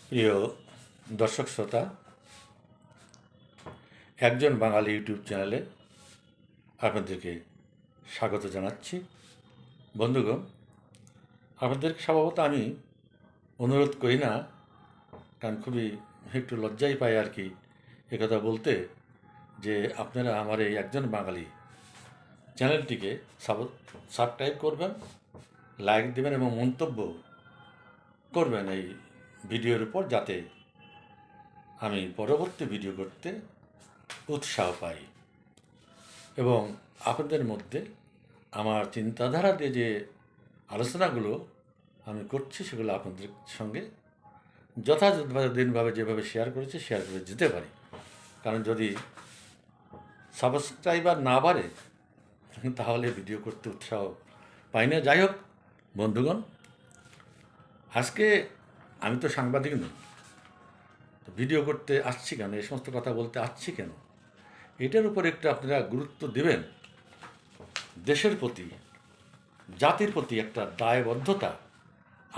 প্রিয় দর্শক শ্রোতা, একজন বাঙালি ইউটিউব চ্যানেলে আপনাদেরকে স্বাগত জানাচ্ছি। বন্ধুগণ, আপনাদেরকে স্বভাবত আমি অনুরোধ করি না, কারণ খুবই একটু লজ্জাই পাই আর কি একথা বলতে, যে আপনারা আমার এই একজন বাঙালি চ্যানেলটিকে সাবস্ক্রাইব করবেন, লাইক দেবেন এবং মন্তব্য করবেন এই ভিডিওর উপর, যাতে আমি পরবর্তী ভিডিও করতে উৎসাহ পাই এবং আপনাদের মধ্যে আমার চিন্তাধারা দিয়ে যে আলোচনাগুলো আমি করছি সেগুলো আপনাদের সঙ্গে যথাযথভাবে যেভাবে শেয়ার করে যেতে পারি। কারণ যদি সাবস্ক্রাইবার না বাড়ে তাহলে ভিডিও করতে উৎসাহ পাই না। যাই হোক বন্ধুগণ, আজকে আমি তো সাংবাদিক নই, তো ভিডিও করতে আসছি কেন, এই সমস্ত কথা বলতে আসছি কেন, এটার উপর একটু আপনারা গুরুত্ব দেবেন। দেশের প্রতি, জাতির প্রতি একটা দায়বদ্ধতা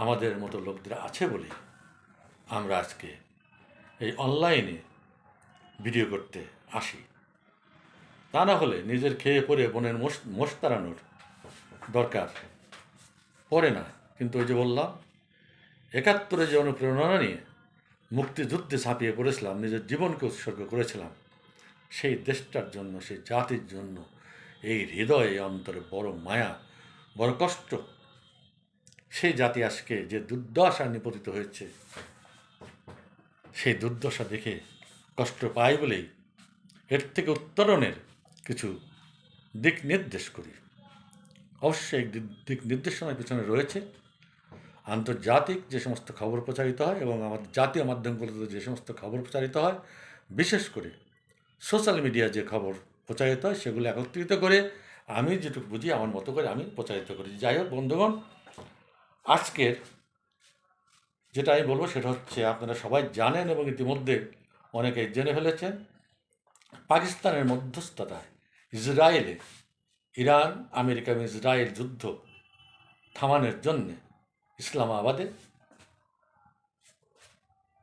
আমাদের মতো লোকদের আছে বলে আমরা আজকে এই অনলাইনে ভিডিও করতে আসি। তা না হলে নিজের খেয়ে পরে বনের মোষ তাড়ানোর দরকার পড়ে না। কিন্তু ওই যে বললাম, ৭১ যে অনুপ্রেরণা নিয়ে মুক্তিযুদ্ধে ঝাঁপিয়ে পড়েছিলাম, নিজের জীবনকে উৎসর্গ করেছিলাম সেই দেশটার জন্য, সেই জাতির জন্য, এই হৃদয়ে অন্তরে বড় মায়া, বড় কষ্ট। সেই জাতি আজকে যে দুর্দশা নিপতিত হয়েছে, সেই দুর্দশা দেখে কষ্ট পাই বলেই এর থেকে উত্তরণের কিছু দিক নির্দেশ করি। অবশ্যই দিক নির্দেশনার পিছনে রয়েছে আন্তর্জাতিক যে সমস্ত খবর প্রচারিত হয় এবং আমাদের জাতীয় মাধ্যমগুলোতে যে সমস্ত খবর প্রচারিত হয়, বিশেষ করে সোশ্যাল মিডিয়া যে খবর প্রচারিত হয়, সেগুলো একত্রিত করে আমি যেটুকু বুঝি আমার মতো করে আমি প্রচারিত করি। যাই হোক বন্ধুগণ, আজকের যেটা আমি বলবো সেটা হচ্ছে, আপনারা সবাই জানেন এবং ইতিমধ্যে অনেকেই জেনে ফেলেছেন, পাকিস্তানের মধ্যস্থতায় ইসরায়েলে, ইরান আমেরিকা এবং ইসরায়েল যুদ্ধ থামানোর জন্যে ইসলামাবাদে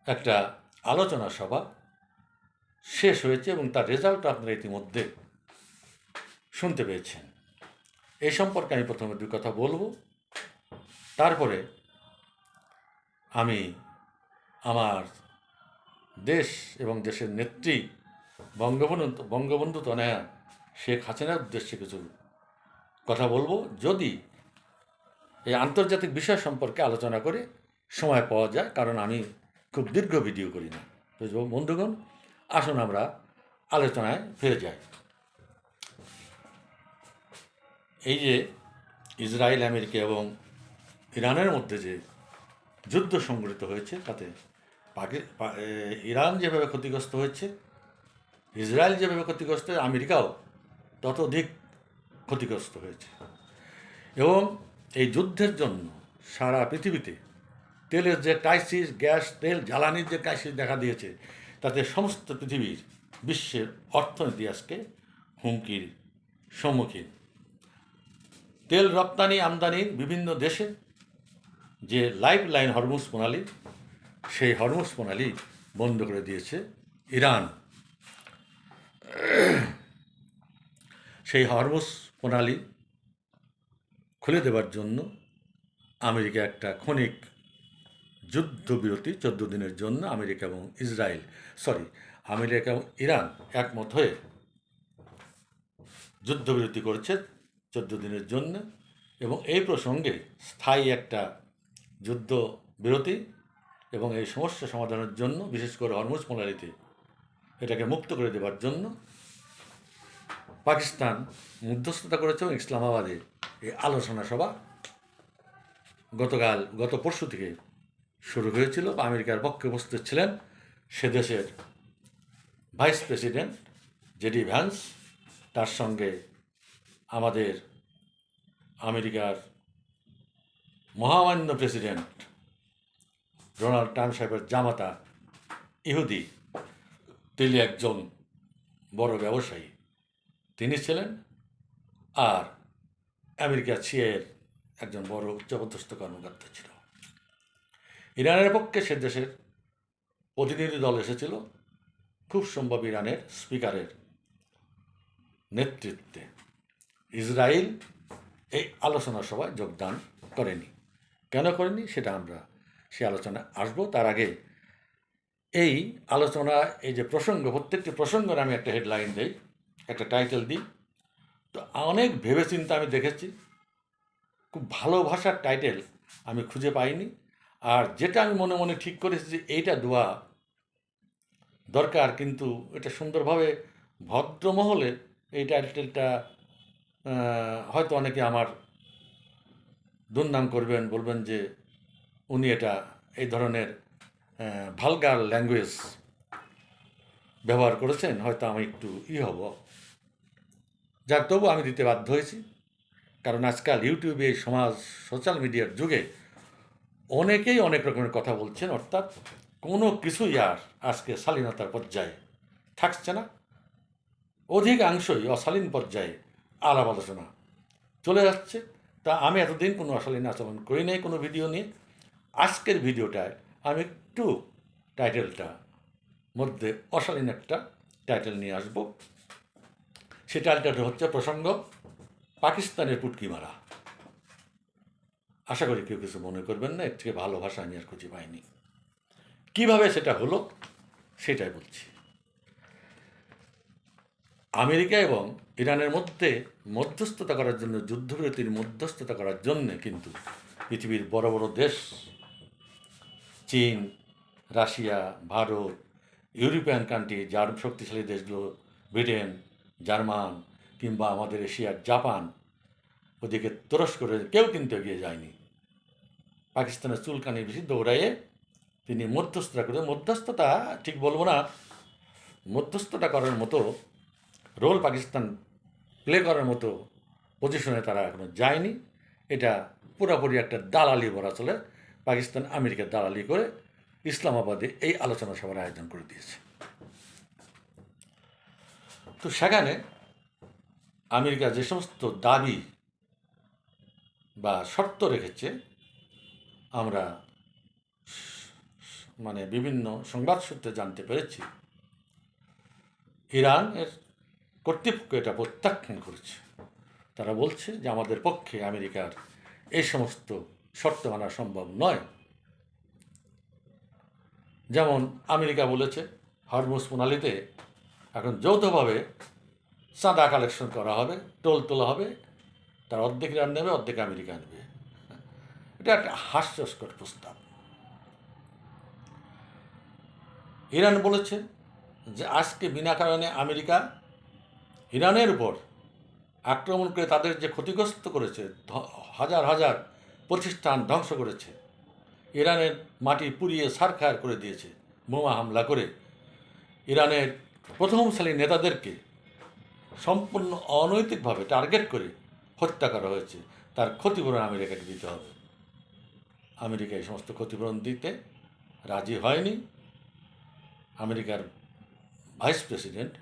একটা আলোচনা সভা শেষ হয়েছে এবং তার রেজাল্ট আপনারা ইতিমধ্যে শুনতে পেয়েছেন। এই সম্পর্কে আমি প্রথমে দুই কথা বলবো, তারপরে আমি আমার দেশ এবং দেশের নেত্রী বঙ্গবন্ধু তনয়া শেখ হাসিনার উদ্দেশ্যে কিছু কথা বলবো, যদি এই আন্তর্জাতিক বিষয় সম্পর্কে আলোচনা করে সময় পাওয়া যায়, কারণ আমি খুব দীর্ঘ ভিডিও করি না। তো বন্ধুগণ, আসুন আমরা আলোচনায় ফিরে যাই। এই যে ইসরায়েল, আমেরিকা এবং ইরানের মধ্যে যে যুদ্ধ সংঘটিত হয়েছে, তাতে ইরান যেভাবে ক্ষতিগ্রস্ত হয়েছে, ইসরায়েল যেভাবে ক্ষতিগ্রস্ত হয়েছে, আমেরিকাও ততোধিক ক্ষতিগ্রস্ত হয়েছে। এবং এই যুদ্ধের জন্য সারা পৃথিবীতে তেলের যে ক্রাইসিস, গ্যাস, তেল, জ্বালানির যে ক্রাইসিস দেখা দিয়েছে, তাতে সমস্ত পৃথিবীর, বিশ্বের অর্থনীতি আজকে হুমকির সম্মুখীন। তেল রপ্তানি আমদানির বিভিন্ন দেশে যে লাইফ লাইন হরমুজ প্রণালী, সেই হরমুজ প্রণালী বন্ধ করে দিয়েছে ইরান। সেই হরমুজ প্রণালী খুলে দেবার জন্য আমেরিকা একটা ক্ষণিক যুদ্ধবিরতি 14 দিনের জন্য আমেরিকা এবং ইরান একমত হয়ে যুদ্ধবিরতি করেছে 14 দিনের জন্য। এবং এই প্রসঙ্গে স্থায়ী একটা যুদ্ধবিরতি এবং এই সমস্যা সমাধানের জন্য, বিশেষ করে হরমুজ প্রণালীতে এটাকে মুক্ত করে দেবার জন্য পাকিস্তান মধ্যস্থতা করেছে এবং ইসলামাবাদে এই আলোচনা সভা গত পরশু থেকে শুরু হয়েছিল। আমেরিকার পক্ষে উপস্থিত ছিলেন সে দেশের ভাইস প্রেসিডেন্ট জেডি ভ্যান্স, তার সঙ্গে আমাদের আমেরিকার মহামান্য প্রেসিডেন্ট ডোনাল্ড ট্রাম্প সাহেবের জামাতা ইহুদি, তিনি একজন বড় ব্যবসায়ী, তিনি ছিলেন। আর আমেরিকার সিআইএর একজন বড় উচ্চপদস্থ কর্মকর্তা ছিল। ইরানের পক্ষে সে দেশের প্রতিনিধি দল এসেছিল, খুব সম্ভব ইরানের স্পিকারের নেতৃত্বে। ইসরায়েল এই আলোচনা সভায় যোগদান করেনি। কেন করেনি সেটা আমরা সে আলোচনায় আসবো। তার আগে এই আলোচনা, এই যে প্রসঙ্গ, প্রত্যেকটি প্রসঙ্গের আমি একটা হেডলাইন দিই, একটা টাইটেল দিই। তো অনেক ভেবেচিন্তে আমি দেখেছি, খুব ভালো ভাষার টাইটেল আমি খুঁজে পাইনি। আর যেটা আমি মনে মনে ঠিক করেছি যে এইটা দেওয়া দরকার, কিন্তু এটা সুন্দরভাবে ভদ্রমহলে এই টাইটেলটা হয়তো অনেকে আমার দুর্নাম করবেন, বলবেন যে উনি এটা এই ধরনের ভালগার ল্যাঙ্গুয়েজ ব্যবহার করেছেন, হয়তো আমি একটু হব। যাক, তবু আমি দিতে বাধ্য হয়েছি, কারণ আজকাল ইউটিউবে, এই সমাজ সোশ্যাল মিডিয়ার যুগে অনেকেই অনেক রকমের কথা বলছেন, অর্থাৎ কোনো কিছুই আর আজকে শালীনতার পর্যায়ে থাকছে না, অধিকাংশই অশালীন পর্যায়ে আলাপ আলোচনা চলে যাচ্ছে। তা আমি এতদিন কোনো অশালীন আচরণ করি নাই কোনো ভিডিও নিয়ে। আজকের ভিডিওটায় আমি একটু টাইটেলটা মধ্যে অশালীন একটা টাইটেল নিয়ে আসব। সেই টাইটেলটা হচ্ছে প্রসঙ্গ পাকিস্তানের পুটকি মারা। আশা করি কেউ কিছু মনে করবেন না, এর থেকে ভালো ভাষা আমি আর খুঁজে পাইনি। কীভাবে সেটা হলো সেটাই বলছি। আমেরিকা এবং ইরানের মধ্যে মধ্যস্থতা করার জন্য, যুদ্ধবিরতির মধ্যস্থতা করার জন্যে কিন্তু পৃথিবীর বড় বড় দেশ, চীন, রাশিয়া, ভারত, ইউরোপিয়ান কান্ট্রি, যার শক্তিশালী দেশগুলো, ব্রিটেন, জার্মান, কিংবা আমাদের এশিয়ার জাপান, ওদিকে তুরস্ক, কেউ কিন্তু এগিয়ে যায়নি। পাকিস্তানের চুলকানি বেশি দৌড়াইয়ে তিনি মধ্যস্থতা করে, মধ্যস্থতা ঠিক বলবো না, মধ্যস্থতা করার মতো রোল পাকিস্তান প্লে করার মতো পজিশনে তারা এখনো যায়নি। এটা পুরোপুরি একটা দালালি বলা চলে। পাকিস্তান আমেরিকার দালালি করে ইসলামাবাদে এই আলোচনা সভার আয়োজন করে দিয়েছে। তো সেখানে আমেরিকা যে সমস্ত দাবি বা শর্ত রেখেছে, আমরা বিভিন্ন সংবাদ সূত্রে জানতে পেরেছি, ইরানের কর্তৃপক্ষ এটা প্রত্যাখ্যান করেছে। তারা বলছে যে আমাদের পক্ষে আমেরিকার এই সমস্ত শর্ত মানা সম্ভব নয়। যেমন আমেরিকা বলেছে হরমুজ প্রণালীতে এখন যৌথভাবে চাঁদা কালেকশন করা হবে, টোল তোলা হবে, তার অর্ধেক ইরান নেবে, অর্ধেক আমেরিকা নেবে। এটা একটা হাস্যস্কর প্রস্তাব। ইরান বলেছে যে আজকে বিনা কারণে আমেরিকা ইরানের উপর আক্রমণ করে তাদের যে ক্ষতিগ্রস্ত করেছে, হাজার হাজার প্রতিষ্ঠান ধ্বংস করেছে, ইরানের মাটি পুড়িয়ে ছারখার করে দিয়েছে বোমা হামলা করে, ইরানের প্রথম সারির নেতাদেরকে সম্পূর্ণ অনৈতিকভাবে টার্গেট করে হত্যা করা হয়েছে, তার ক্ষতিপূরণ আমেরিকাকে দিতে হবে। আমেরিকা এই সমস্ত ক্ষতিপূরণ দিতে রাজি হয়নি। আমেরিকার ভাইস প্রেসিডেন্ট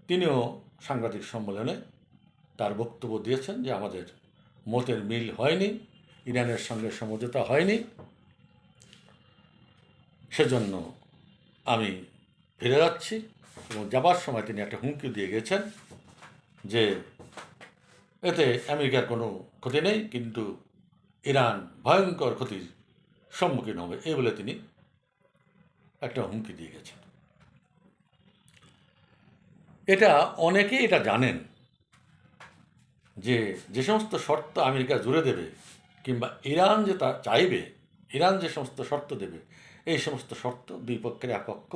তিনিও সাংবাদিক সম্মেলনে তার বক্তব্য দিয়েছেন যে আমাদের মতের মিল হয়নি, ইরানের সঙ্গে সমঝোতা হয়নি, সেজন্য আমি ফিরে যাচ্ছি। এবং যাবার সময় তিনি একটা হুমকি দিয়ে গেছেন যে এতে আমেরিকার কোনো ক্ষতি নেই, কিন্তু ইরান ভয়ঙ্কর ক্ষতির সম্মুখীন হবে, এই বলে তিনি একটা হুমকি দিয়ে গেছেন। এটা অনেকেই এটা জানেন যে যে সমস্ত শর্ত আমেরিকা জুড়ে দেবে, কিংবা ইরান যে তা চাইবে, ইরান যে সমস্ত শর্ত দেবে, এই সমস্ত শর্ত দুই পক্ষের এক পক্ষ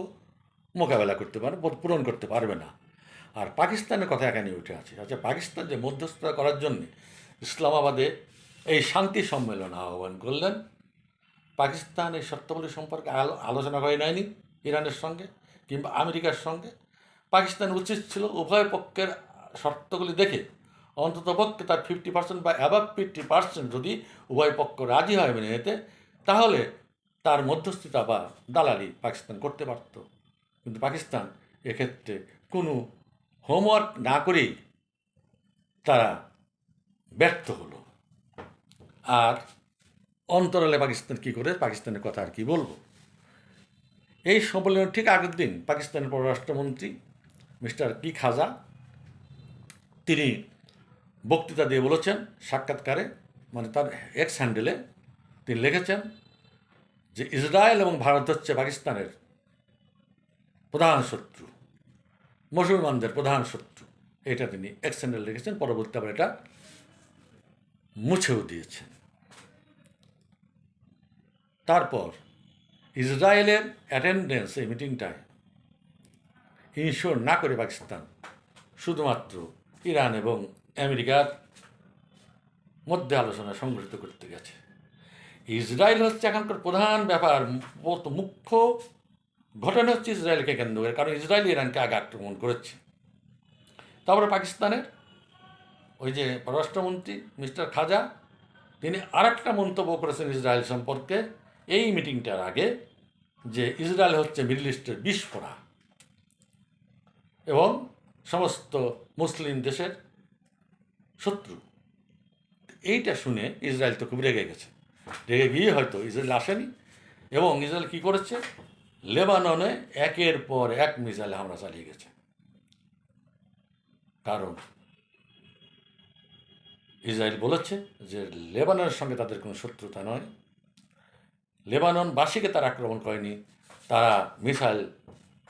মোকাবেলা করতে পারে, পূরণ করতে পারবে না। আর পাকিস্তানের কথা এখানে উঠে আছে। আচ্ছা, পাকিস্তান যে মধ্যস্থতা করার জন্য ইসলামাবাদে এই শান্তি সম্মেলন আহ্বান করলেন, পাকিস্তান এই শর্তাবলী সম্পর্কে আলোচনা করে নেয়নি ইরানের সঙ্গে কিংবা আমেরিকার সঙ্গে। পাকিস্তান উচিত ছিল উভয় পক্ষের শর্তগুলি দেখে অন্ততপক্ষে তার 50% বা অ্যাবাভ 50% যদি উভয় পক্ষ রাজি হয় মেনে নিতে, তাহলে তার মধ্যস্থতা বা দালালি পাকিস্তান করতে পারত। কিন্তু পাকিস্তান এক্ষেত্রে কোনো হোমওয়ার্ক না করেই তারা ব্যর্থ হলো। আর অন্তরালে পাকিস্তান কী করে, পাকিস্তানের কথা আর কি বলবো। এই সম্মেলনের ঠিক আগের দিন পাকিস্তানের পররাষ্ট্রমন্ত্রী মিস্টার পি খাজা তিনি বক্তৃতা দিয়ে বলেছেন, সাক্ষাৎকারে মানে তার এক্স হ্যান্ডেলে তিনি লিখেছেন যে ইসরায়েল এবং ভারত হচ্ছে পাকিস্তানের প্রধান শত্রু, মুসলমানদের প্রধান শত্রু। এটা তিনি এক্স হ্যান্ডেলে লিখেছেন, পরবর্তী আবার এটা মুছেও দিয়েছেন। তারপর ইসরায়েলের অ্যাটেন্ডেন্স এই মিটিংটায় ইনশোর না করে পাকিস্তান শুধুমাত্র ইরান এবং আমেরিকার মধ্যে আলোচনা সংগঠিত করতে গেছে। ইসরায়েল হচ্ছে এখনকার প্রধান ব্যাপার, মুখ্য ঘটনা হচ্ছে ইসরায়েলকে কেন্দ্র করে, কারণ ইসরায়েল ইরানকে আগে আক্রমণ করেছে। তারপরে পাকিস্তানের ওই যে পররাষ্ট্রমন্ত্রী মিস্টার খাজা তিনি আর একটা মন্তব্য করেছেন ইসরায়েল সম্পর্কে এই মিটিংটার আগে, যে ইসরায়েল হচ্ছে মিডল ইস্টের বিস্ফোরা এবং সমস্ত মুসলিম দেশের শত্রু। এইটা শুনে ইসরায়েল তো খুব রেগে গেছে, রেগে গিয়ে হয়তো ইসরায়েল আসেনি এবং ইসরায়েল কী করেছে, লেবাননে একের পর এক মিসাইল হামলা চালিয়ে গেছে। কারণ ইসরায়েল বলেছে যে লেবাননের সঙ্গে তাদের কোনো শত্রুতা নয়, লেবাননবাসীকে তারা আক্রমণ করেনি, তারা মিসাইল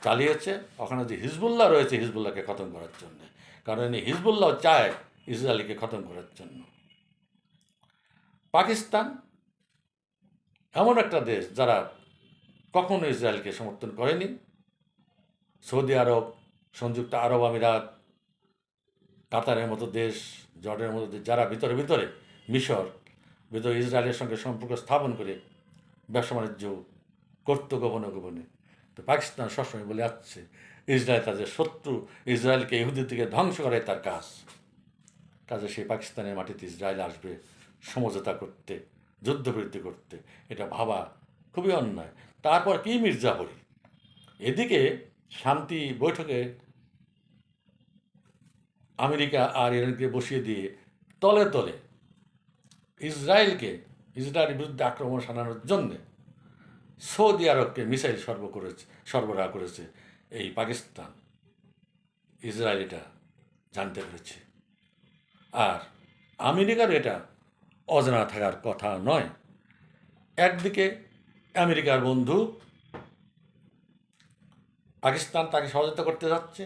চালিয়েছে ওখানে যে হিজবুল্লাহ রয়েছে হিজবুল্লাহকে খতম করার জন্য, কারণ এই হিজবুল্লাহ চায় ইসরায়েলকে খতম করার জন্য। পাকিস্তান এমন একটা দেশ যারা কখনো ইসরায়েলকে সমর্থন করেনি। সৌদি আরব, সংযুক্ত আরব আমিরাত, কাতারের মতো দেশ, জর্ডানের মতো দেশ, যারা ভিতরে ভিতরে মিশর ভিতরে ইসরায়েলের সঙ্গে সম্পর্ক স্থাপন করে ব্যবসা বাণিজ্য করত গোপনে গোপনে, তো পাকিস্তান সবসময় বলে আসছে ইসরায়েল তাদের শত্রু, ইসরায়েলকে ইহুদির দিকে ধ্বংস করে তার কাজ। কাজে সেই পাকিস্তানের মাটিতে ইসরায়েল আসবে সমঝোতা করতে, যুদ্ধবৃদ্ধি করতে, এটা ভাবা খুবই অন্যায়। তারপর কি মির্জাফরি, এদিকে শান্তি বৈঠকে আমেরিকা আর ইরানকে বসিয়ে দিয়ে তলে তলে ইসরায়েলের বিরুদ্ধে আক্রমণ সানানোর জন্যে সৌদি আরবকে মিসাইল সরবরাহ করেছে এই পাকিস্তান। ইসরায়েল এটা জানতে পেরেছে, আর আমেরিকার এটা অজানা থাকার কথা নয়। একদিকে আমেরিকার বন্ধু পাকিস্তান তাকে সহযোগিতা করতে যাচ্ছে,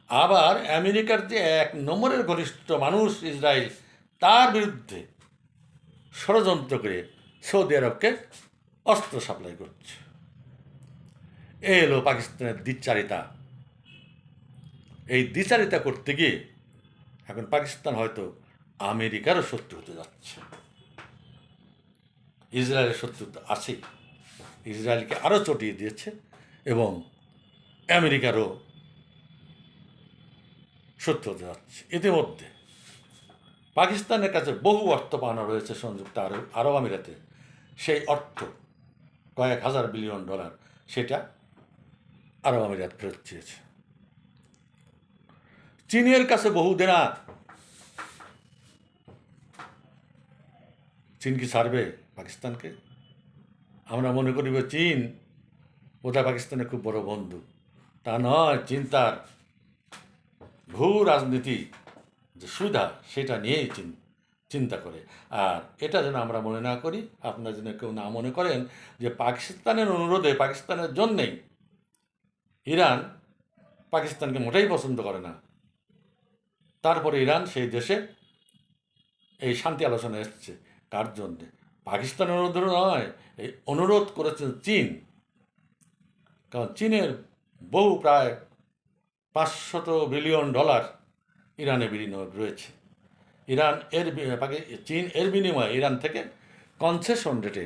আবার আমেরিকার যে এক নম্বরের ঘনিষ্ঠ মানুষ ইসরায়েল, তার বিরুদ্ধে ষড়যন্ত্র করে সৌদি আরবকে অস্ত্র সাপ্লাই করছে। এই হলো পাকিস্তানের দ্বিচারিতা। এই দ্বিচারিতা করতে গিয়ে এখন পাকিস্তান হয়তো আমেরিকারও শত্রু হতে যাচ্ছে। ইসরায়েলের শত্রু তো আছেই, ইসরায়েলকে আরও চটিয়ে দিয়েছে এবং আমেরিকারও শত্রু হতে যাচ্ছে। ইতিমধ্যে পাকিস্তানের কাছে বহু অর্থ পাওনা রয়েছে সংযুক্ত আরব আমিরাতে, সেই অর্থ কয়েক হাজার বিলিয়ন ডলার, সেটা আরব আমিরাত ফেরত চেয়েছে। চীনের কাছে বহু দেনা, চীন কি ছাড়বে পাকিস্তানকে? আমরা মনে করি চীন বোধহয় পাকিস্তানের খুব বড় বন্ধু, তা নয়। চীন তার ভূ রাজনীতি যে সুবিধা সেটা নিয়েই চিন্তা করে। আর এটা যেন আমরা মনে না করি, আপনারা যেন কেউ না মনে করেন যে পাকিস্তানের অনুরোধে, পাকিস্তানের জন্যেই ইরান পাকিস্তানকে মোটেই পছন্দ করে না, তারপরে ইরান সেই দেশে এই শান্তি আলোচনা এসছে। কার জন্যে? পাকিস্তানের অনুরোধ নয়, এই অনুরোধ করেছেন চীন। কারণ চীনের বহু প্রায় 500 বিলিয়ন ডলার ইরানে বিনিয়োগ রয়েছে। চীন এর বিনিময়ে ইরান থেকে কনসেশন রেটে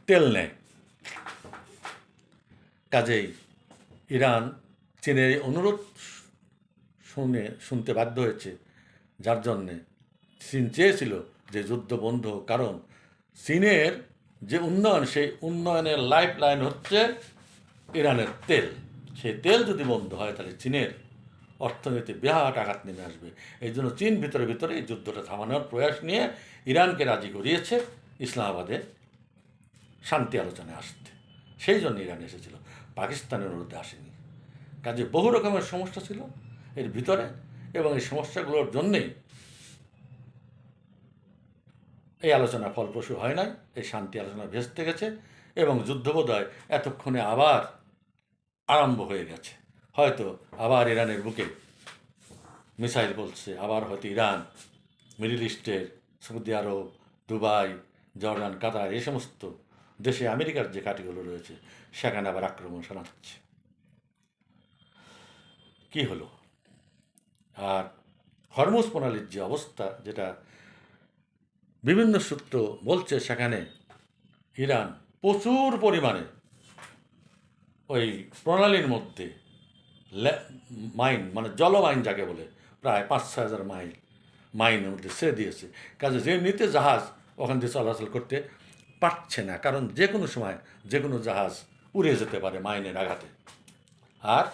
তেল নেয়। কাজেই ইরান চীনের অনুরোধ শুনতে বাধ্য হয়েছে, যার জন্যে চীন চেয়েছিল যে যুদ্ধ বন্ধ হোক। কারণ চীনের যে উন্নয়ন, সেই উন্নয়নের লাইফ লাইন হচ্ছে ইরানের তেল। সেই তেল যদি বন্ধ হয় তাহলে চীনের অর্থনীতি বিরাট আঘাত নেমে আসবে। এই জন্য চীন ভিতরে ভিতরে এই যুদ্ধটা থামানোর প্রয়াস নিয়ে ইরানকে রাজি করিয়েছে ইসলামাবাদে শান্তি আলোচনায় আসতে। সেই জন্য ইরান এসেছিল। পাকিস্তানের অনুরোধে আসেনি। কাজে বহু রকমের সমস্যা ছিল এর ভিতরে, এবং এই সমস্যাগুলোর জন্যেই এই আলোচনা ফলপ্রসূ হয় নাই, এই শান্তি আলোচনা ভেস্তে গেছে, এবং যুদ্ধবোধহয় এতক্ষণে আবার আরম্ভ হয়ে গেছে। হয়তো আবার ইরানের বুকে মিসাইল বলছে, আবার হয়তো ইরান, মিডল ইস্টের সৌদি আরব, দুবাই, জর্ডান, কাতার, এই সমস্ত দেশে আমেরিকার যে ঘাঁটিগুলো রয়েছে সেখানে আবার আক্রমণ শোনাচ্ছে। কি হলো? আর হরমুজ প্রণালীর যে অবস্থা, যেটা বিভিন্ন সূত্র বলছে, সেখানে ইরান প্রচুর পরিমাণে ওই প্রণালীর মধ্যে মাইন, মানে জলমাইন যাকে বলে, প্রায় 5-6 হাজার মাইনের মধ্যে ছেড়ে দিয়েছে। কাজে যে নিতে জাহাজ ওখান দিয়ে চলাচল করতে পারছে না, কারণ যে কোনো সময় যে কোনো জাহাজ উড়ে যেতে পারে মাইনের আঘাতে। আর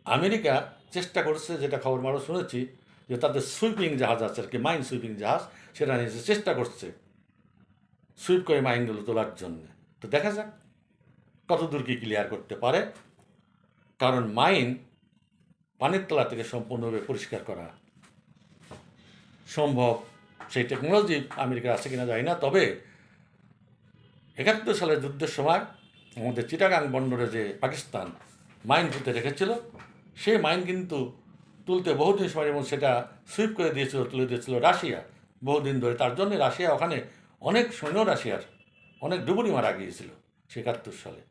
আমেরিকা চেষ্টা করছে, যেটা খবর মারও শুনেছি, যে তাদের সুইপিং জাহাজ আছে আর কি, মাইন সুইপিং জাহাজ, সেটা নিয়ে চেষ্টা করছে সুইপ করে মাইনগুলো তোলার জন্য। তো দেখা যাক কতদূর কি ক্লিয়ার করতে পারে, কারণ মাইন পানির তলা থেকে সম্পূর্ণভাবে পরিষ্কার করা সম্ভব সেই টেকনোলজি আমেরিকার আছে কিনা জানি না। তবে 71 সালের যুদ্ধের সময় আমাদের চিটাগাং বন্দরে যে পাকিস্তান মাইন পুঁতে রেখেছিল, সেই মাইন কিন্তু তুলতে বহুদিন সময়, এবং সেটা সুইপ করে দিয়েছিল, তুলে দিয়েছিল রাশিয়া বহুদিন ধরে। তার জন্য রাশিয়া ওখানে অনেক সৈন্য, রাশিয়ার অনেক ডুবুরি মারা গিয়েছিল 71 সালে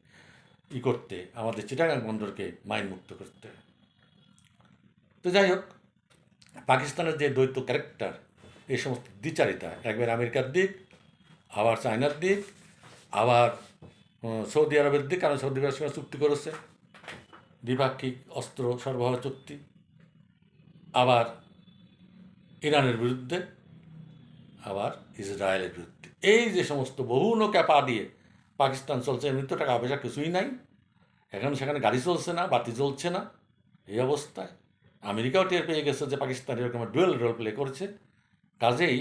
করতে, আমাদের চিটাগাং বন্দরকে মাইন মুক্ত করতে। তো যাই হোক, পাকিস্তানের যে দ্বৈত ক্যারেক্টার, এই সমস্ত দ্বিচারিতা, একবার আমেরিকার দিক, আবার চায়নার দিক, আবার সৌদি আরবের দিক, কারণ সৌদি আরবের সঙ্গে চুক্তি করেছে, দ্বিপাক্ষিক অস্ত্র সরবরাহ চুক্তি, আবার ইরানের বিরুদ্ধে, আবার ইসরায়েলের বিরুদ্ধে। এই যে সমস্ত বহু নৌকা পা দিয়ে পাকিস্তান চলছে, এমনি তো টাকা পয়সা কিছুই নাই, এখন সেখানে গাড়ি চলছে না, বাতি চলছে না। এই অবস্থায় আমেরিকাও টের পেয়ে গেছে যে পাকিস্তান এরকম ডুয়েল রোল প্লে করছে। কাজেই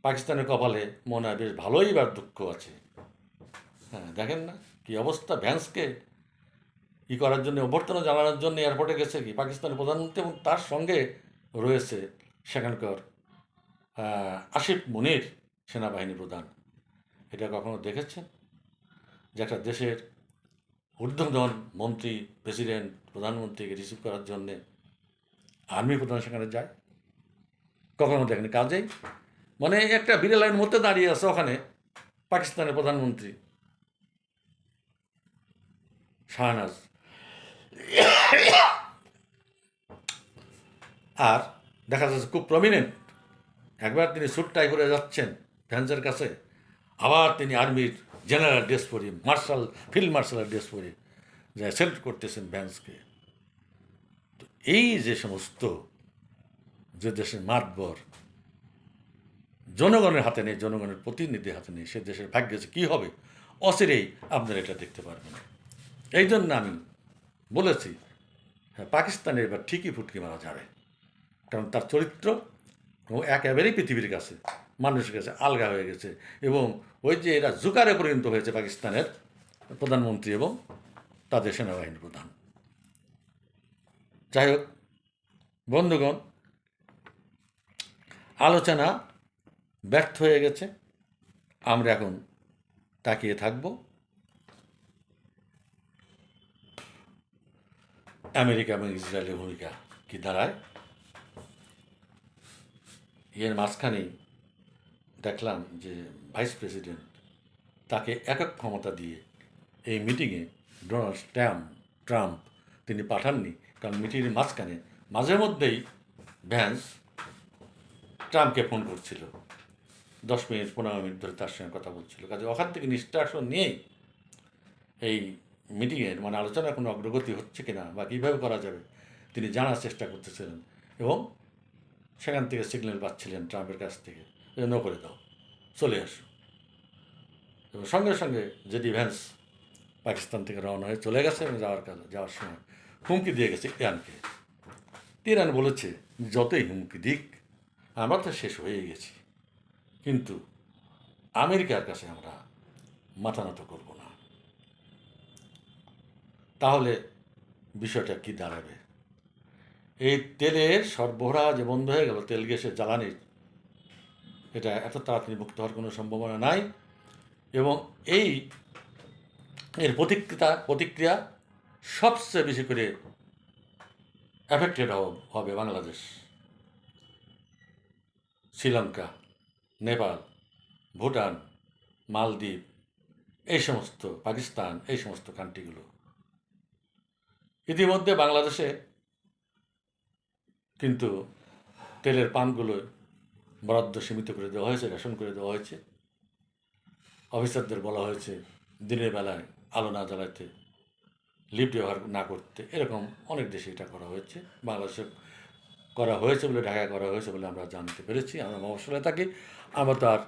পাকিস্তানের কপালে মনে হয় বেশ ভালোই এবার দুঃখ আছে। হ্যাঁ, দেখেন না কি অবস্থা। ভ্যান্সকে করার জন্য, অভ্যর্থনা জানানোর জন্য এয়ারপোর্টে গেছে কি পাকিস্তানের প্রধানমন্ত্রী, এবং তার সঙ্গে রয়েছে সেখানকার আসিফ মুনির, সেনাবাহিনী প্রধান। এটা কখনো দেখেছেন যে একটা দেশের ঊর্ধ্বতন মন্ত্রী, প্রেসিডেন্ট, প্রধানমন্ত্রীকে রিসিভ করার জন্যে আর্মি প্রধান সেখানে যায়? কখনো দেখেনি। কাজেই মানে একটা বিড়াল লাইনের মধ্যে দাঁড়িয়ে আছে ওখানে পাকিস্তানের প্রধানমন্ত্রী শাহনাজ, আর দেখা যাচ্ছে খুব প্রমিনেন্ট। একবার তিনি স্যুট টাই করে যাচ্ছেন ভ্যান্সের কাছে, আবার তিনি আর্মির জেনারেল ড্রেস পরে, ফিল্ড মার্শালের ড্রেস পরে যা সেলুট করতেছেন ভ্যান্সকে। তো এই যে সমস্ত, যে দেশের মাতবর জনগণের হাতে নেই, জনগণের প্রতিনিধির হাতে নেই, সে দেশের ভাগ্যে যে কী হবে অচিরেই আপনারা এটা দেখতে পারবেন। এই জন্য আমি বলেছি, হ্যাঁ, পাকিস্তানে এবার ঠিকই ফুটকি মারা যাবে, কারণ তার চরিত্র ও একেবারেই পৃথিবীর কাছে, মানুষের কাছে আলগা হয়ে গেছে, এবং ওই যে এরা জুকারে পরিণত হয়েছে পাকিস্তানের প্রধানমন্ত্রী এবং তাদের সেনাবাহিনী প্রধান। যাই হোক বন্ধুগণ, আলোচনা ব্যর্থ হয়ে গেছে। আমরা এখন তাকিয়ে থাকব আমেরিকা এবং ইসরায়েলের ভূমিকা কি দাঁড়ায়। এর মাঝখানেই দেখলাম যে ভাইস প্রেসিডেন্ট, তাকে একক ক্ষমতা দিয়ে এই মিটিংয়ে ডোনাল্ড ট্রাম্প তিনি পাঠাননি, কারণ মিটিংয়ের মাঝখানে মাঝে মধ্যেই ভ্যান্স ট্রাম্পকে ফোন করছিল, 10 মিনিট 15 মিনিট ধরে তার সঙ্গে কথা বলছিল। কাজে ওখান থেকে নিষ্কাশন নিয়েই এই মিটিংয়ের মানে আলোচনার কোনো অগ্রগতি হচ্ছে কিনা বা কীভাবে করা যাবে তিনি জানার চেষ্টা করতেছিলেন, এবং সেখান থেকে সিগন্যাল পাচ্ছিলেন ট্রাম্পের কাছ থেকে যে নো করে দাও, চলে আসো। এবং সঙ্গে সঙ্গে জেডি ভ্যান্স পাকিস্তান থেকে রওনা হয়ে চলে গেছে, এবং যাওয়ার সময় হুমকি দিয়ে গেছে ইরানকে। ইরান বলেছে যতই হুমকি দিক আমরা তো শেষ হয়ে গেছি, কিন্তু আমেরিকার কাছে আমরা মাথা নত করব না। তাহলে বিষয়টা কি দাঁড়াবে? এই তেলের সরবরাহ যে বন্ধ হয়ে গেল, তেল গ্যাসের জ্বালানির, এটা এত তাড়াতাড়ি মুক্ত হওয়ার কোনো সম্ভাবনা নাই। এবং এর প্রতিক্রিয়া সবচেয়ে বেশি করে অ্যাফেক্টেড হবে বাংলাদেশ, শ্রীলঙ্কা, নেপাল, ভুটান, মালদ্বীপ, এই সমস্ত, পাকিস্তান, এই সমস্ত কান্ট্রিগুলো। ইতিমধ্যে বাংলাদেশে কিন্তু তেলের পাম্পগুলো বরাদ্দ সীমিত করে দেওয়া হয়েছে, রেশন করে দেওয়া হয়েছে। অফিসারদের বলা হয়েছে দিনের বেলায় আলো না জ্বালাতে, লিফট ব্যবহার না করতে। এরকম অনেক দেশে এটা করা হয়েছে। বাংলাদেশে করা হয়েছে বলে, ঢাকায় করা হয়েছে বলে আমরা জানতে পেরেছি। আমরা মফস্বলে থাকি, আমরা তো আর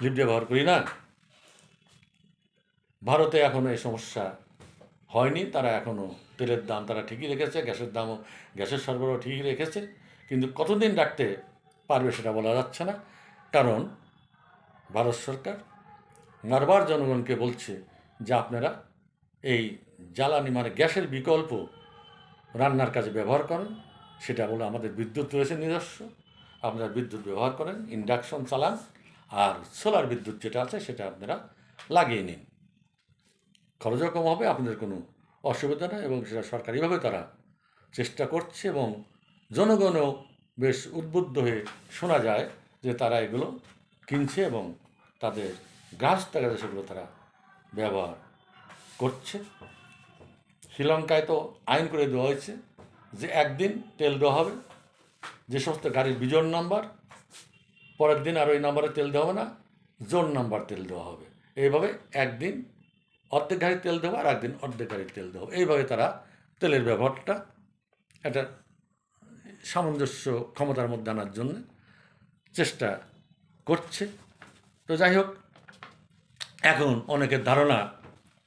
লিফট ব্যবহার করি না। ভারতে এখনও এই সমস্যা হয়নি। তারা এখনও তেলের দাম তারা ঠিকই রেখেছে, গ্যাসের সরবরাহ ঠিকই রেখেছে। কিন্তু কতদিন রাখতে পারবে সেটা বলা যাচ্ছে না। কারণ ভারত সরকার বারবার জনগণকে বলছে যে আপনারা এই জ্বালানি মানে গ্যাসের বিকল্প রান্নার কাজে ব্যবহার করেন। সেটা বলে আমাদের বিদ্যুৎ রয়েছে নিজস্ব, আপনারা বিদ্যুৎ ব্যবহার করেন, ইন্ডাকশন চালান, আর সোলার বিদ্যুৎ যেটা আছে সেটা আপনারা লাগিয়ে নিন। খরচও কম হবে, আপনাদের কোনো অসুবিধা নেই। এবং সেটা সরকারিভাবে তারা চেষ্টা করছে এবং জনগণও বেশ উদ্বুদ্ধ হয়ে শোনা যায় যে তারা এগুলো কিনছে এবং তাদের গ্রাহস্থ কাজে সেগুলো তারা ব্যবহার করছে। শ্রীলঙ্কায় তো আইন করে দেওয়া হয়েছে যে একদিন তেল দেওয়া হবে, যে সমস্ত গাড়ির বিজোড় নাম্বার, পরের দিন আর ওই নাম্বারে তেল দেওয়া হবে না, জোন নাম্বার তেল দেওয়া হবে। এইভাবে একদিন অর্ধেক গাড়ির তেল দেবো আর একদিন অর্ধেক গাড়ির তেল দেবো। এইভাবে তারা তেলের ব্যবহারটা একটা সামঞ্জস্য ক্ষমতার মধ্যে আনার জন্য চেষ্টা করছে। তো যাই হোক, এখন অনেকের ধারণা,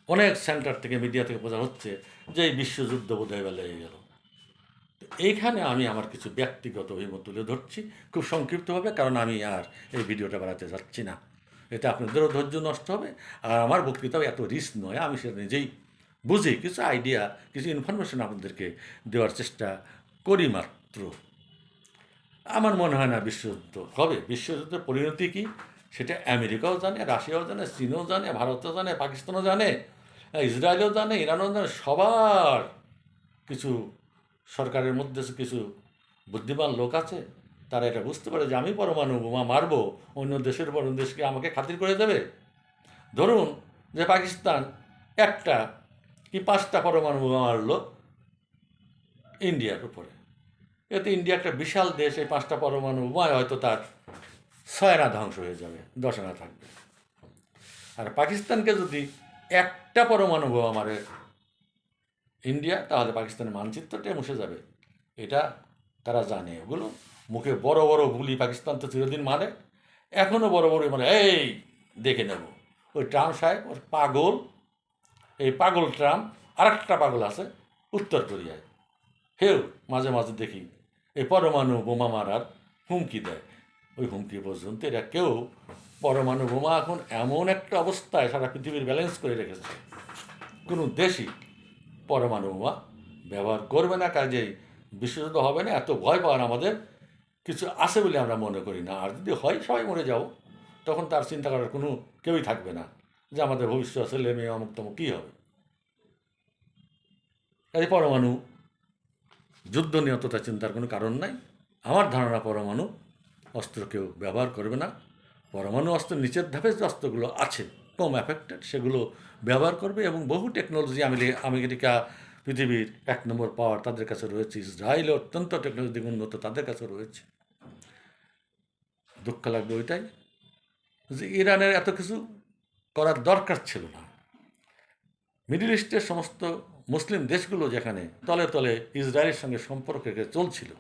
অনেক সেন্টার থেকে, মিডিয়া থেকে বোঝা হচ্ছে যে এই বিশ্বযুদ্ধ বোধহয় লেগে গেল। এইখানে আমি আমার কিছু ব্যক্তিগত অভিমত তুলে ধরছি খুব সংক্ষিপ্তভাবে, কারণ আমি আর এই ভিডিওটা বাড়াতে যাচ্ছি না। এতে আপনাদেরও ধৈর্য নষ্ট হবে, আর আমার বক্তৃতাও এত রিস্ক নয়। আমি সেটা নিজেই বুঝি, কিছু আইডিয়া, কিছু ইনফরমেশন আপনাদেরকে দেওয়ার চেষ্টা করি মাত্র। আমার মনে হয় না বিশ্বযুদ্ধ হবে। বিশ্বযুদ্ধের পরিণতি কী সেটা আমেরিকাও জানে, রাশিয়াও জানে, চীনও জানে, ভারতও জানে, পাকিস্তানও জানে, ইসরায়েলও জানে, ইরানও জানে। সবার কিছু সরকারের মধ্যে কিছু বুদ্ধিমান লোক আছে, তারা এটা বুঝতে পারে যে আমি পরমাণু বোমা মারবো, অন্য দেশের পর দেশকে আমাকে খাতির করে দেবে। ধরুন যে পাকিস্তান একটা কি 5টা পরমাণু বোমা মারলো ইন্ডিয়ার উপরে, এতে ইন্ডিয়া একটা বিশাল দেশ, এই 5টা পরমাণু বোমায় হয়তো তার 6 আনা ধ্বংস হয়ে যাবে, 10 আনা থাকবে। আর পাকিস্তানকে যদি একটা পরমাণু বোমা মারে ইন্ডিয়া, তাহলে পাকিস্তানের মানচিত্রটা মুছে যাবে। এটা তারা জানে। ওগুলো মুখে বড় বড় গুলি পাকিস্তান তো চিরদিন মারে, এখনও বড় বড় মানে এই দেখে নেব। ওই ট্রাম্প সাহেব ওর পাগল, এই পাগল ট্রাম্প। আর একটা পাগল আছে উত্তর কোরিয়ায়, হেউ মাঝে মাঝে দেখি এই পরমাণু বোমা মারার হুমকি দেয়। ওই হুমকি পর্যন্ত এরা কেউ, পরমাণু বোমা এখন এমন একটা অবস্থায় সারা পৃথিবীর ব্যালেন্স করে রেখেছে, কোনো দেশই পরমাণু বোমা ব্যবহার করবে না। কাজেই বিশ্বযুদ্ধ হবে না, এত ভয় পাওয়ার আমাদের কিছু আছে বলে আমরা মনে করি না। আর যদি হয় সবাই মরে যাও, তখন তার চিন্তা করার কোনো কেউই থাকবে না যে আমাদের ভবিষ্যৎ ছেলে মেয়ে অমুক তমুক কী হবে। এই পরমাণু যুদ্ধ নিয়ে অতটা চিন্তার কোনো কারণ নাই। আমার ধারণা পরমাণু অস্ত্র কেউ ব্যবহার করবে না। পরমাণু অস্ত্রের নিচের ধাপে যে অস্ত্রগুলো আছে কম অ্যাফেক্টেড, সেগুলো ব্যবহার করবে। এবং বহু টেকনোলজি আমেরিকা পৃথিবীর 1 নম্বর পাওয়ার, তাদের কাছে রয়েছে। ইসরায়েল অত্যন্ত টেকনোলজি উন্নত, তাদের কাছে রয়েছে। দুঃখ লাগবে ওইটাই যে ইরানের এত কিছু করার দরকার ছিল না। মিডল ইস্টের সমস্ত মুসলিম দেশগুলো যেখানে তলে তলে ইসরায়েলের সঙ্গে সম্পর্ক রেখে চলছিল,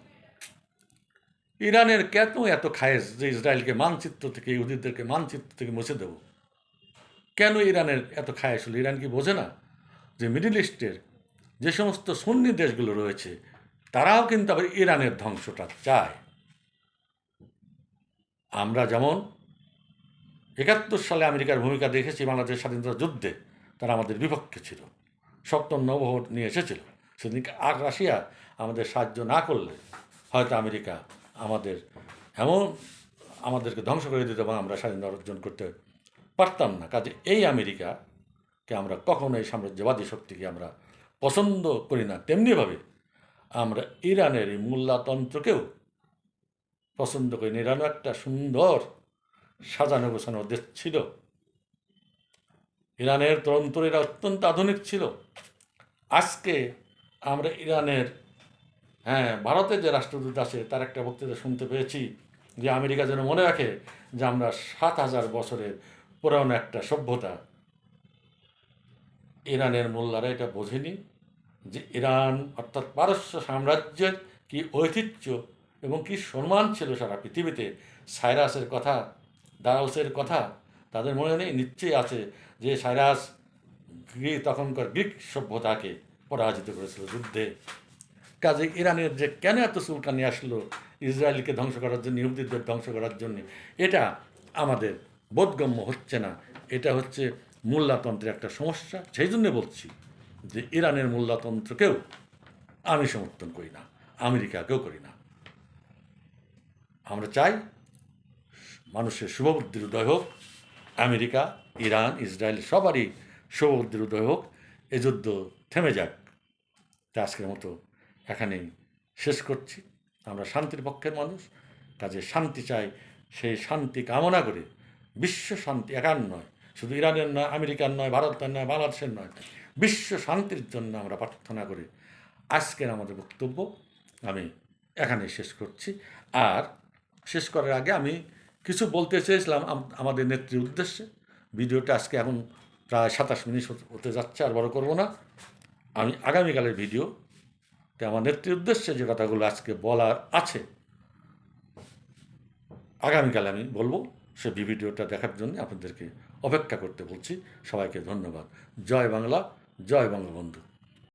ইরানের কেন এত খায়েশ যে ইসরায়েলকে মানচিত্র থেকে, ইহুদিদেরকে মানচিত্র থেকে মুছে দেব? কেন ইরানের এত খায়েশ হলো? ইরান কি বোঝে না যে মিডল ইস্টের যে সমস্ত সুন্নি দেশগুলো রয়েছে, তারাও কিন্তু আবার ইরানের ধ্বংসটা চায়। আমরা যেমন 71 সালে আমেরিকার ভূমিকা দেখেছি বাংলাদেশ স্বাধীনতা যুদ্ধে, তারা আমাদের বিপক্ষে ছিল। শক্ত নৌবহর নিয়ে এসেছিল, সেদিনকে রাশিয়া আমাদের সাহায্য না করলে হয়তো আমেরিকা আমাদের এমন আমাদেরকে ধ্বংস করে দিত এবং আমরা স্বাধীনতা অর্জন করতে পারতাম না। কাজে এই আমেরিকাকে আমরা কখনোই সাম্রাজ্যবাদী শক্তিকে আমরা পছন্দ করি না। তেমনিভাবে আমরা ইরানের এই মোল্লাতন্ত্রকেও পছন্দ করি না। ইরানও একটা সুন্দর সাজানো গোছানো দেশ ছিল। ইরানের তন্ত্রীরা অত্যন্ত আধুনিক ছিল। আজকে আমরা ইরানের ভারতের যে রাষ্ট্রদূত আছে তার একটা বক্তৃতা শুনতে পেয়েছি যে আমেরিকা যেন মনে রাখে যে আমরা 7,000 বছরের পুরানো একটা সভ্যতা। ইরানের মোল্লারা এটা বোঝেনি যে ইরান অর্থাৎ পারস্য সাম্রাজ্যের কি ঐতিহ্য এবং কি সম্মান ছিল সারা পৃথিবীতে। সাইরাসের কথা, দারাউসের কথা তাদের মনে নেই? নিশ্চয়ই আছে যে সাইরাস তখনকার গ্রিক সভ্যতাকে পরাজিত করেছিল যুদ্ধে। কাজে ইরানের যে কেন এত চুলকানি আসলো ইসরায়েলকে ধ্বংস করার জন্য, ইহুদিদের ধ্বংস করার জন্য, এটা আমাদের বোধগম্য হচ্ছে না। এটা হচ্ছে মোল্লাতন্ত্রের একটা সমস্যা। সেই জন্য বলছি যে ইরানের মোল্লাতন্ত্রকেও আমি সমর্থন করি না, আমেরিকাকেও করি না। আমরা চাই মানুষের শুভবুদ্ধির উদয় হোক, আমেরিকা, ইরান, ইসরায়েল সবারই শুভবুদ্ধির উদয় হোক, এ যুদ্ধ থেমে যাক। তা আজকের মতো এখানেই শেষ করছি। আমরা শান্তির পক্ষের মানুষ, কাজে শান্তি চাই। সেই শান্তি কামনা করে বিশ্ব শান্তি একার নয়, শুধু ইরানের নয়, আমেরিকার নয়, ভারতের নয়, বাংলাদেশের নয়, বিশ্ব শান্তির জন্য আমরা প্রার্থনা করে আজকের আমাদের বক্তব্য আমি এখানেই শেষ করছি। আর শেষ করার আগে আমি কিছু বলতে চেয়েছিলাম আমাদের নেত্রীর উদ্দেশ্যে। ভিডিওটা আজকে এখন প্রায় 27 মিনিট হতে যাচ্ছে, আর বড় করব না। আমি আগামীকালের ভিডিওতে আমার নেত্রীর উদ্দেশ্যে যে কথাগুলো আজকে বলার আছে আগামীকালে আমি বলবো। সে ভিডিওটা দেখার জন্য আপনাদেরকে অপেক্ষা করতে বলছি। সবাইকে ধন্যবাদ। জয় বাংলা, জয় বঙ্গবন্ধু।